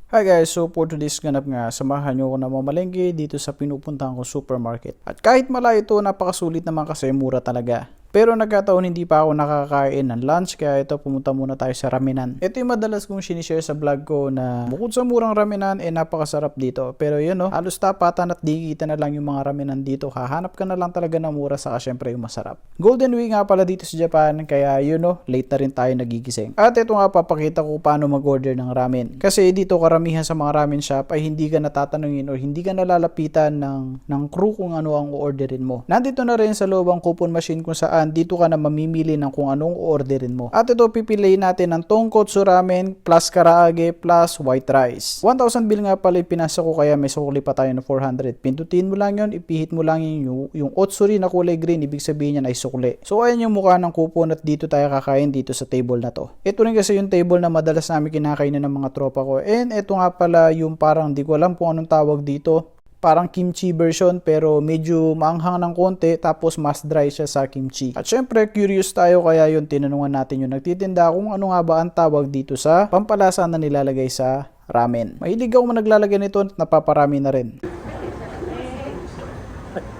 Hi guys, so for today's ganap nga, samahan nyo ako na mamalengke dito sa pinupuntahan ko supermarket. At kahit malayo ito, napakasulit naman kasi mura talaga. Pero nagkataon hindi pa ako nakakain ng lunch kaya ito pumunta muna tayo sa ramenan. Ito yung madalas kong sinishare sa vlog ko na bukod sa murang ramenan napakasarap dito. Pero yun halos tapatan at di kita na lang yung mga ramenan dito. Hahanap ka na lang talaga ng mura saka syempre yung masarap. Golden Week nga pala dito sa Japan kaya late na rin tayo nagigising. At ito nga papakita ko paano mag-order ng ramen. Kasi dito karamihan sa mga ramen shop ay hindi ka natatanungin o hindi ka nalalapitan ng crew kung ano ang orderin mo. Nandito na rin sa loob ang coupon machine kung saan dito ka na mamimili ng kung anong orderin mo. At ito pipiliin natin ng tonkotsu ramen plus karaage plus white rice. 1,000 bill nga pala pinasa ko kaya may sukli pa tayo na 400. Pindutin mo lang yun, ipihit mo lang yung otsuri na kulay green, ibig sabihin yan ay sukli. So ayan yung mukha ng coupon at dito tayo kakain dito sa table na to. Ito rin kasi yung table na madalas namin kinakainan ng mga tropa ko. And ito nga pala yung parang di ko alam kung anong tawag dito. Parang kimchi version pero medyo maanghang ng konti tapos mas dry siya sa kimchi. At syempre curious tayo kaya yun tinanungan natin yung nagtitinda kung ano nga ba ang tawag dito sa pampalasa na nilalagay sa ramen. Mahilig ako naglalagay nito at napaparami na rin.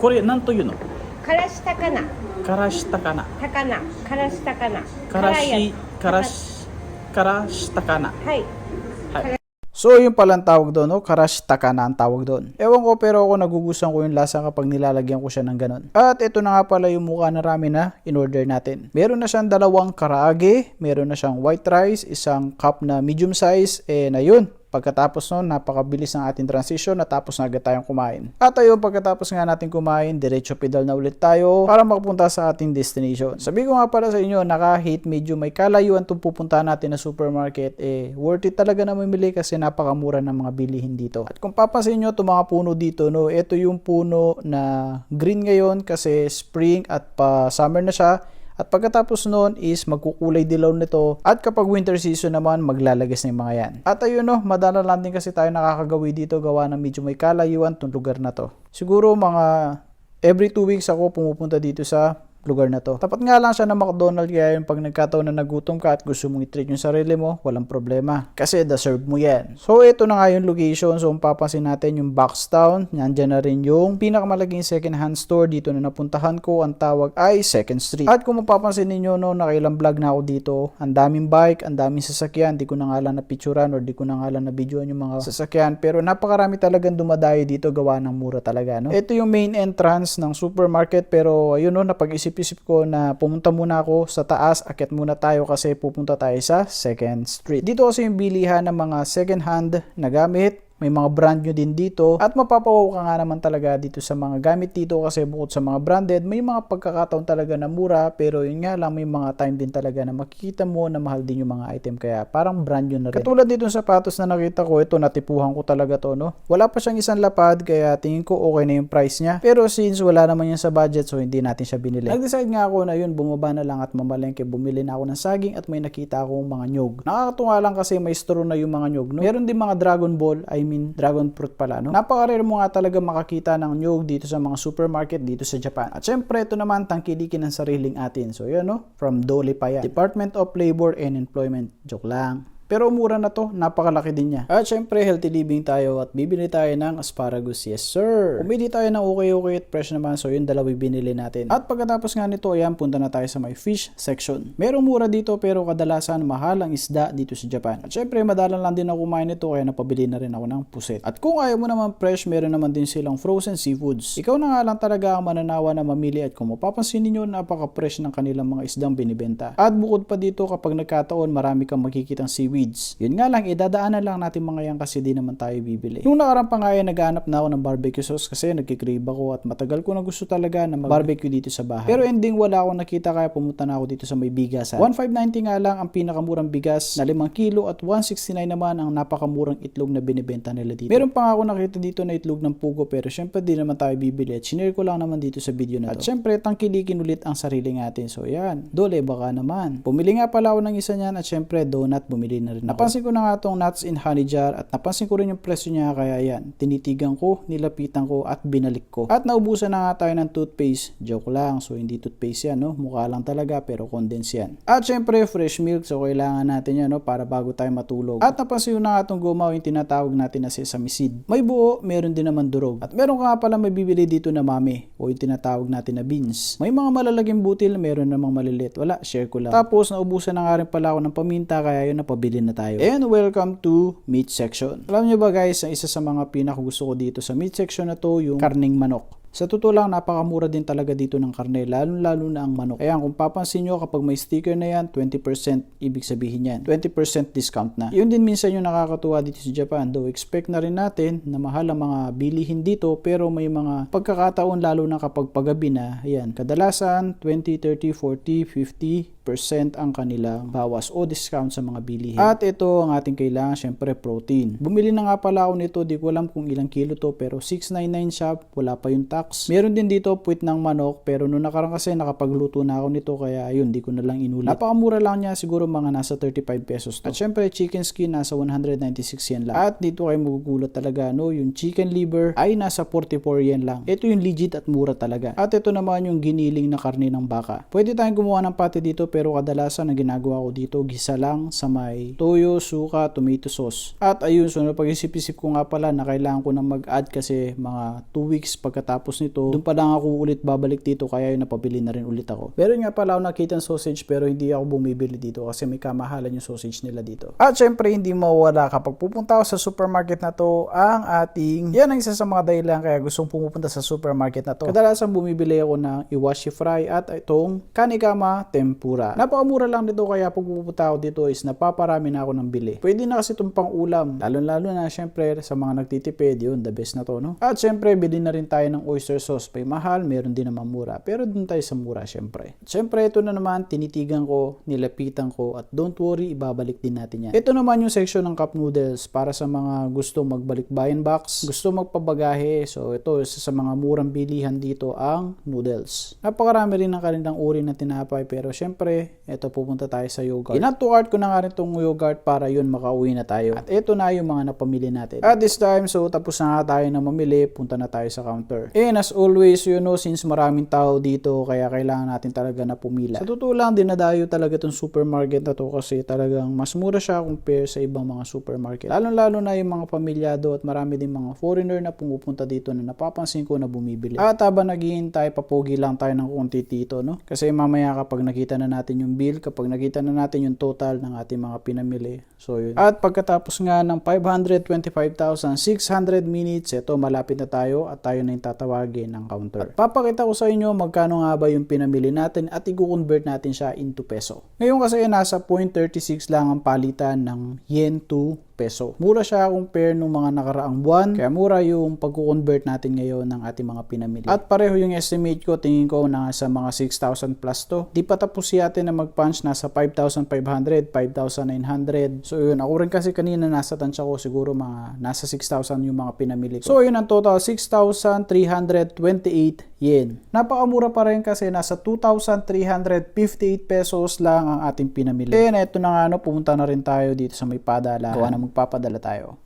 Korea, nanto yun o? Karashita-kana. Karashita-kana. Takana. Karashita-kana. Karashita-kana. Hai. So, yung palang tawag doon, karashita-kana ang tawag doon. Ewan ko, pero ako nagugustuhan ko yung lasa kapag nilalagyan ko siya ng ganun. At ito na nga pala yung mukha na ramen na in-order natin. Meron na siyang dalawang karaage, meron na siyang white rice, isang cup na medium size, ayun. Pagkatapos nun, napakabilis ng ating transition at tapos na agad tayong kumain. At ayun, pagkatapos nga natin kumain, diretso pedal na ulit tayo para makapunta sa ating destination. Sabi ko nga pala sa inyo na kahit medyo may kalayuan itong pupuntahan natin na supermarket, worth it talaga na mamili kasi napakamura ng mga bilihin dito. At kung papansin nyo, itong mga puno dito, ito yung puno na green ngayon kasi spring at pa summer na siya. At pagkatapos noon is magkukulay dilaw nito at kapag winter season naman maglalagas na yung mga yan. At ayun madala lang din kasi tayo nakakagawi dito gawa ng medyo may kalayuan tong lugar na to. Siguro mga every 2 weeks ako pumupunta dito sa lugar na to. Tapat nga lang siya na McDonald's kaya yung pag nagkataon na nagutom ka at gusto mong i-treat yung sarili mo, walang problema. Kasi deserve mo yan. So ito na nga yung location. So kung papansin natin yung Boxtown, nandyan na rin yung pinakamalaking second hand store dito na napuntahan ko. Ang tawag ay Second Street. At kung mapapansin ninyo nakailang vlog na ako dito, ang daming bike, ang daming sasakyan. Di ko na nga lang na picturean or di ko na nga lang na videoan yung mga sasakyan. Pero napakarami talagang dumadayo dito gawa ng mura talaga. Ito yung main entrance ng supermarket pero ayun napag-isip ko na pumunta muna ako sa taas, akyat muna tayo kasi pupunta tayo sa Second Street. Dito kasi yung bilihan ng mga second hand na gamit. May mga brand new din dito at mapapawaw ka nga naman talaga dito sa mga gamit dito kasi bukod sa mga branded, may mga pagkakataon talaga na mura pero yun nga lang may mga time din talaga na makikita mo na mahal din yung mga item kaya parang brand new na rin. Katulad dito sa sapatos na nakita ko, ito natipuhan ko talaga to Wala pa siyang isang lapad kaya tingin ko okay na yung price niya pero since wala naman yan sa budget so hindi natin siya binili. Nag-decide nga ako na yun bumaba na lang at mamalengke bumili na ako ng saging at may nakita akong mga nyog. Nakakatuwa lang kasi may store na yung mga nyog Meron din mga Dragon Ball dragon fruit pala Napaka-rare mo nga talaga makakita ng nyog dito sa mga supermarket dito sa Japan. At syempre ito naman tangkilikin ng sariling atin. So yun from Dole pa yan. Department of Labor and Employment. Joke lang. Pero mura na to, napakalaki din niya. At syempre, healthy living tayo at bibili tayo ng asparagus. Yes, sir! Pumili tayo ng okay at fresh naman. So, yung dalawa binili natin. At pagkatapos nga nito, ayan, punta na tayo sa may fish section. Merong mura dito pero kadalasan mahal ang isda dito sa Japan. At syempre, madalang lang din ako kumain nito kaya napabili na rin ako ng puset. At kung ayaw mo naman fresh, meron naman din silang frozen seafoods. Ikaw na nga lang talaga ang mananawa na mamili at kung mapapansin ninyo, napaka-fresh ng kanilang mga isdang binibenta. At bukod pa dito, kapag nagkataon, marami kang makikitang seaweed. Yun nga lang, idadaanan lang natin mga yan kasi di naman tayo bibili. Nung nakarang pa nga naghanap na ako ng barbecue sauce kasi nagkikrave ako at matagal ko na gusto talaga na mag-barbecue dito sa bahay. Pero ending wala akong nakita kaya pumunta na ako dito sa may bigasan. 1,590 nga lang ang pinakamurang bigas na 5 kilo at 169 naman ang napakamurang itlog na binibenta nila dito. Meron pa nga ako nakita dito na itlog ng pugo pero syempre di naman tayo bibili at sinare ko lang naman dito sa video na to. At syempre tangkilikin ulit ang sarili natin. So yan, Dole baka naman. Pumili nga pala ako ng isa niyan at syempre donut bumili na rin ako. Napansin ko na nga tong nuts in honey jar at napansin ko rin yung presyo niya, kaya yan, tinitigan ko, nilapitan ko at binalik ko. At naubusan na nga tayo ng toothpaste. Joke lang, so hindi toothpaste yan, no? Mukha lang talaga pero condense yan. At syempre fresh milk, so kailangan natin yan, no? Para bago tayo matulog. At napansin ko na nga tong gumaw, yung tinatawag natin na sesame seed. May buo, meron din naman durog. At meron ka nga pala mabibili dito na mami o yung tinatawag natin na beans. May mga malalaging butil, meron namang malilit. Wala, share ko lang. Tapos naubusan na nga rin pala ako ng paminta, kaya yun, napabili na tayo. And welcome to meat section. Alam nyo ba guys, ang isa sa mga pinakagusto ko dito sa meat section na to, yung karning manok. Sa totoo lang, napakamura din talaga dito ng karne, lalo na ang manok. Ayan, kung papansin nyo, kapag may sticker na yan, 20% ibig sabihin yan. 20% discount na. Yun din minsan yung nakakatuwa dito sa Japan. Though expect na rin natin na mahal ang mga bilihin dito, pero may mga pagkakataon lalo na kapag paggabi na, ayan, kadalasan 20, 30, 40, 50% ang kanilang bawas o discount sa mga bilihin. At ito ang ating kailangan, syempre protein. Bumili na nga pala ako nito, di ko alam kung ilang kilo to, pero 699 siya, wala pa yung tax. Meron din dito puwit ng manok, pero noong nakarang kasi nakapagluto na ako nito, kaya ayun, di ko na lang inulit. Napakamura lang niya, siguro mga nasa 35 pesos to. At syempre chicken skin nasa 196 yen lang. At dito kayo magugulat talaga, no, yung chicken liver ay nasa 44 yen lang. Ito yung legit at mura talaga. At ito naman yung giniling na karne ng baka. Pwede tayong gumawa ng pati dito, pero kadalasan ang ginagawa ko dito, gisa lang sa may toyo, suka, tomato sauce. At ayun, so napag-isip-isip ko nga pala na kailangan ko na mag-add kasi mga 2 weeks pagkatapos nito, doon pa lang ako ulit babalik dito, kaya yun, napabili na rin ulit ako. Pero nga pala ako nakita ng sausage, pero hindi ako bumibili dito kasi may kamahalan yung sausage nila dito. At syempre hindi mawala kapag pupunta ako sa supermarket na to, ang ating, yan ang isa sa mga dahilan kaya gustong pumupunta sa supermarket na to. Kadalasan bumibili ako ng iwashi fry at itong kanikama tempura. Napakamura lang dito, kaya pag pupunta ako dito is napaparami na ako ng bili. Pwede na kasi itong pang ulam, lalo na syempre sa mga nagtitipid, yun, the best na to, no? At syempre bili na rin tayo ng oyster sauce. May mahal, meron din naman mura. Pero dun tayo sa mura, syempre. Syempre, ito na naman, tinitigan ko, nilapitan ko, at don't worry, ibabalik din natin yan. Ito naman yung section ng cup noodles para sa mga gusto magbalik buy and box, gusto magpabagahe. So, ito, isa sa mga murang bilihan dito ang noodles. Napakarami rin ng kanilang uri na tinapay, pero syempre, ito, pupunta tayo sa yogurt. Ina-to-art ko na nga rin itong yogurt para yun, makauwi na tayo. At ito na yung mga napamili natin. At this time, so, tapos na nga tayo na mamili, punta na tayo sa counter. And as always, you know, since maraming tao dito, kaya kailangan natin talaga na pumila. Sa totoo lang, dinadayo talaga itong supermarket na to kasi talagang mas mura siya compare sa ibang mga supermarket. Lalo na yung mga pamilyado at marami din mga foreigner na pumupunta dito na napapansin ko na bumibili. At habang naghihintay, papogi lang tayo ng konti dito, no? Kasi mamaya kapag nakita na natin yung bill, kapag nakita na natin yung total ng ating mga pinamili, so yun. At pagkatapos nga ng 525,600 minutes, ito malapit na tayo at tayo na yung tatawagin ng counter. At papakita ko sa inyo magkano nga ba yung pinamili natin at i-convert natin siya into peso. Ngayon kasi nasa 0.36 lang ang palitan ng yen to peso. Mura siya compare nung mga nakaraang buwan, kaya mura yung pag-convert natin ngayon ng ating mga pinamili. At pareho yung estimate ko, tingin ko na sa mga 6,000 plus to. Di pa tapos yate na mag-punch, nasa 5,500, 5,900. So yun, ako rin kasi kanina nasa tansya ko, siguro mga nasa 6,000 yung mga pinamili ko. So yun ang total, 6,328 yen. Napakamura pa rin kasi nasa 2,358 pesos lang ang ating pinamili. And eto na nga, no, pumunta na rin tayo dito sa may padala. Gawa na magpapadala tayo.